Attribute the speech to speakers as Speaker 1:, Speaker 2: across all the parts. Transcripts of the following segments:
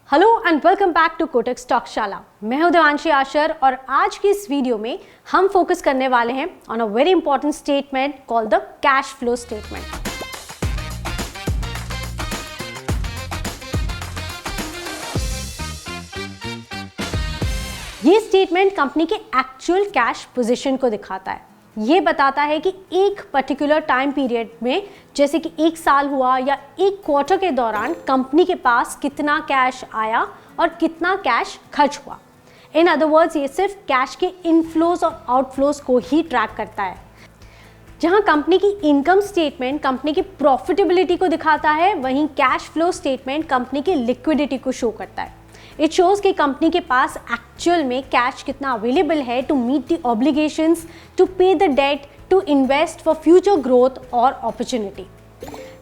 Speaker 1: Hello and welcome back to Kotak Stockshaala. मैं हूं देवांशी आशर और आज की इस वीडियो में हम फोकस करने वाले हैं on a very important statement called the cash flow statement. ये स्टेटमेंट कंपनी के एक्चुअल कैश पोजीशन को दिखाता है। ये बताता है कि एक पर्टिकुलर टाइम पीरियड में, जैसे कि एक साल हुआ या एक क्वार्टर के दौरान कंपनी के पास कितना कैश आया और कितना कैश खर्च हुआ। इन अदर वर्ड्स, ये सिर्फ कैश के इनफ्लोज और आउटफ्लोज को ही ट्रैक करता है। जहां कंपनी की इनकम स्टेटमेंट कंपनी की प्रॉफिटेबिलिटी को दिखाता है, वहीं कैश फ्लो स्टेटमेंट कंपनी की लिक्विडिटी को शो करता है। इट शोज कि कंपनी के पास एक्चुअल में कैश कितना अवेलेबल है to meet the obligations, to pay the debt, to invest for future growth और अपॉर्चुनिटी।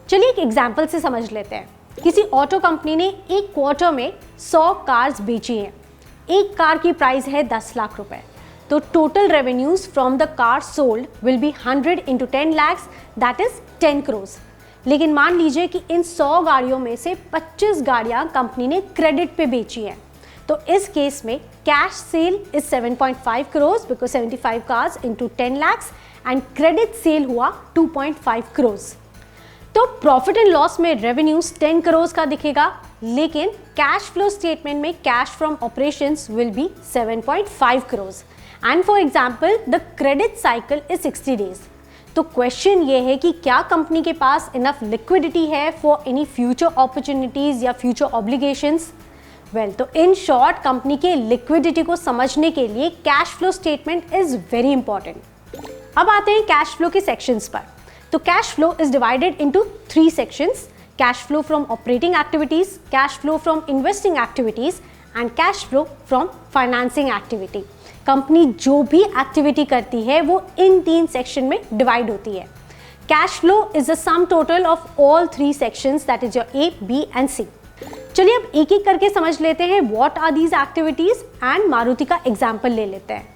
Speaker 1: चलिए एक एग्जांपल से समझ लेते हैं। किसी ऑटो कंपनी ने एक क्वार्टर में 100 कार्स बेची हैं। एक कार की प्राइस है 10 लाख रुपए, तो total revenues from the car sold will be 100 into 10 lakhs, that is 10 crores। लेकिन मान लीजिए कि इन 100 गाड़ियों में से 25 गाड़ियां कंपनी ने क्रेडिट पे बेची हैं, तो इस केस में cash cell is 7.5 crores because 75 cars into 10 lakhs and credit sale हुआ 2.5 crores। तो प्रॉफिट एंड लॉस में रेवेन्यूज 10 crores का दिखेगा, लेकिन कैश फ्लो स्टेटमेंट में cash from operations will be 7.5 crores and for example the credit cycle is 60 days। तो question ये है कि क्या कंपनी के पास इनफ लिक्विडिटी है फॉर एनी फ्यूचर अपॉर्चुनिटीज या फ्यूचर ऑब्लिगेशंस। वेल, तो इन शॉर्ट कंपनी के लिक्विडिटी को समझने के लिए cash flow statement is very important. अब आते हैं कैश फ्लो के सेक्शंस पर। तो cash flow is divided into 3 sections: cash flow from operating activities, cash flow from investing activities and cash flow from financing activity. Company जो भी activity करती है वो इन 3 सेक्शन में डिवाइड होती है। Cash flow is the sum total of all 3 sections, that is your A, B and C. चलिए अब एक एक करके समझ लेते हैं what are these activities and Maruti का एग्जांपल ले लेते हैं।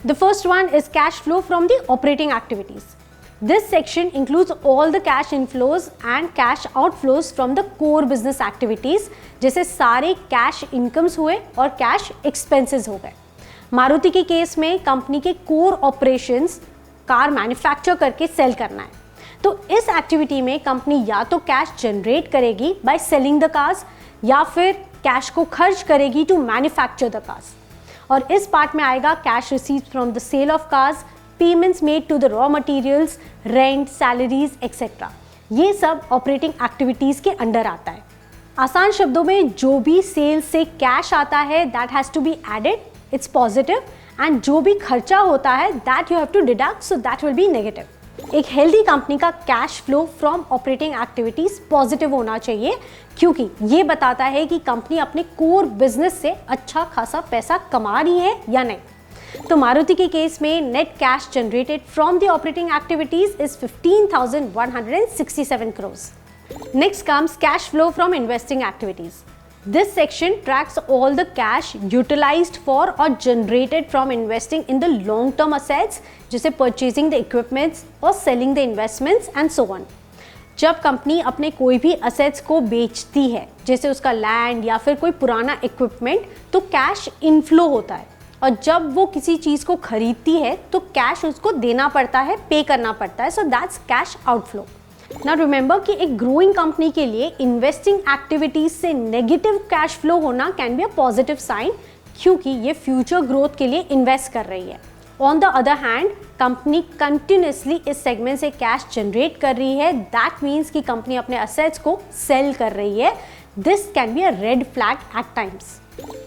Speaker 1: The first one is cash flow from the operating activities. This section includes all the cash inflows and cash outflows from the core business activities, जैसे सारे cash incomes हुए और cash expenses हो गए। मारुति के केस में कंपनी के core operations car manufacture करके सेल करना है, तो इस एक्टिविटी में कंपनी या तो कैश जनरेट करेगी बाय सेलिंग द कार्स या फिर कैश को खर्च करेगी टू मैन्युफैक्चर द कार्स। और इस पार्ट में आएगा cash received from the sale of cars, payments made to the raw materials, rent, salaries etcetera. ये सब ऑपरेटिंग एक्टिविटीज के अंडर आता है। आसान शब्दों में, जो भी सेल से कैश आता है that has to be added, it's positive, and जो भी खर्चा होता है that you have to deduct, so that will be negative. एक हेल्दी कंपनी का cash flow from operating activities positive होना चाहिए, क्योंकि ये बताता है कि कंपनी अपने कोर बिजनेस से अच्छा खासा पैसा कमा रही है या नहीं। तो मारुति के केस में net cash generated from the operating activities is 15,167 crores। Next comes cash flow from investing activities. This section tracks all the cash utilized for और generated from investing in the long term assets, जैसे purchasing the equipments और selling the investments and so on. जब कंपनी अपने कोई भी assets को बेचती है, जैसे उसका लैंड या फिर कोई पुराना इक्विपमेंट, तो कैश इनफ्लो होता है। और जब वो किसी चीज़ को खरीदती है तो कैश उसको देना पड़ता है, पे करना पड़ता है, so that's cash outflow. Now remember कि एक ग्रोइंग कंपनी के लिए इन्वेस्टिंग एक्टिविटीज से नेगेटिव कैश फ्लो होना can be a positive sign, क्योंकि ये फ्यूचर ग्रोथ के लिए इन्वेस्ट कर रही है। On the other hand, company continuously इस सेगमेंट से कैश जनरेट कर रही है, दैट मीन्स कि कंपनी अपने असेट्स को सेल कर रही है। This can be a red flag at times.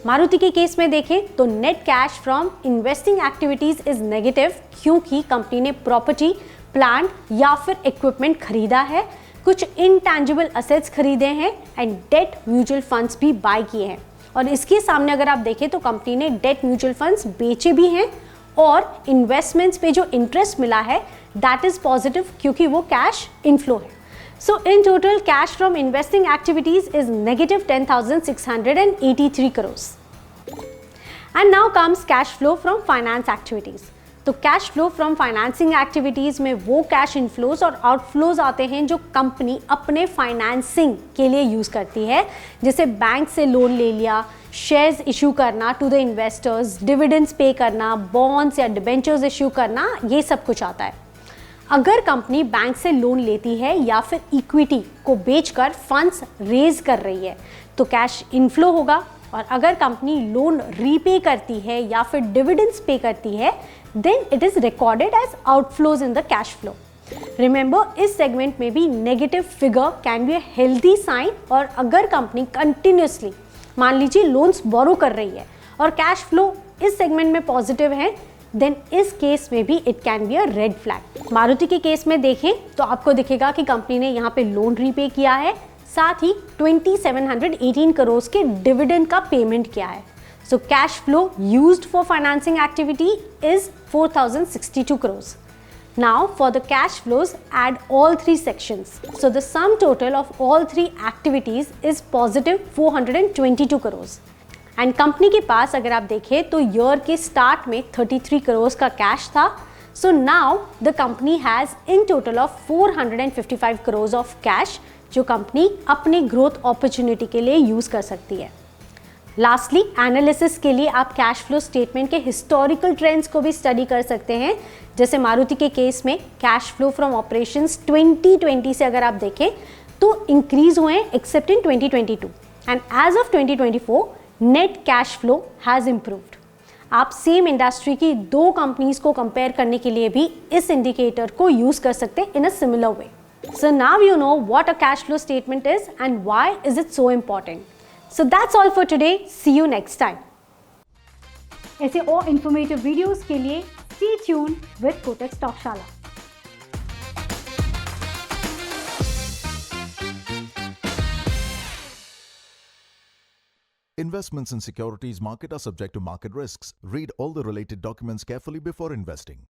Speaker 1: Maruti के केस में देखें तो net cash from investing activities is negative, क्योंकि कंपनी ने प्रॉपर्टी, प्लांट या फिर इक्विपमेंट खरीदा है, कुछ इनटैंजिबल असेट्स खरीदे हैं एंड डेट म्यूचुअल फंड्स भी बाय किए हैं। और इसके सामने अगर आप देखें तो कंपनी ने डेट म्यूचुअल फंड्स बेचे भी हैं और इन्वेस्टमेंट्स पे जो इंटरेस्ट मिला है दैट इज पॉजिटिव, क्योंकि वो कैश इनफ्लो है। So in total, cash from investing activities is negative 10,683 crores. And now comes cash flow from finance activities. तो cash flow from financing activities में वो कैश इनफ्लोज और outflows आते हैं जो कंपनी अपने फाइनेंसिंग के लिए यूज़ करती है, जैसे बैंक से लोन ले लिया, शेयर्स इशू करना टू द इन्वेस्टर्स, डिविडेंड्स पे करना, बॉन्ड्स या डिबेंचर्स इशू करना, ये सब कुछ आता है। अगर कंपनी बैंक से लोन लेती है या फिर इक्विटी को बेचकर फंड्स रेज कर रही है तो कैश इनफ्लो होगा, और अगर कंपनी लोन रीपे करती है या फिर डिविडेंड्स पे करती है then it is recorded as outflows in the cash flow. Remember, इस सेगमेंट में भी negative figure can be a healthy sign, और अगर कंपनी कंटिन्यूसली मान लीजिए लोन्स बोरो कर रही है और कैश फ्लो इस सेगमेंट में पॉजिटिव है देन इस केस में भी it can be a red flag. Maruti के केस में देखें तो आपको दिखेगा कि कंपनी ने यहाँ पे लोन रीपे किया है, साथ ही 2718 करोड़ के डिविडेंड का पेमेंट किया है। So cash flow used for financing activity is 4062 crore. Now for the cash flows, add all three sections. So the sum total of all three activities is positive 422 crores. And company के पास अगर आप देखें तो year के start में 33 करोड़ का cash था। So now the company has in total of 455 crore of cash जो कंपनी अपने ग्रोथ अपॉर्चुनिटी के लिए यूज़ कर सकती है। लास्टली, एनालिसिस के लिए आप कैश फ्लो स्टेटमेंट के हिस्टोरिकल ट्रेंड्स को भी स्टडी कर सकते हैं। जैसे मारुति के केस में कैश फ्लो फ्रॉम ऑपरेशंस 2020 से अगर आप देखें तो इंक्रीज हुए हैं except in 2022, and as of 2024 net cash flow has improved. आप सेम इंडस्ट्री की दो कंपनीज को कंपेयर करने के लिए भी इस इंडिकेटर को यूज कर सकते हैं in a similar way. So now you know what a cash flow statement is and why is it so important. So that's all for today. See you next time.
Speaker 2: ऐसे और informative videos के लिए stay tuned with Kotak Stock Shala.
Speaker 3: Investments in securities market are subject to market risks. Read all the related documents carefully before investing.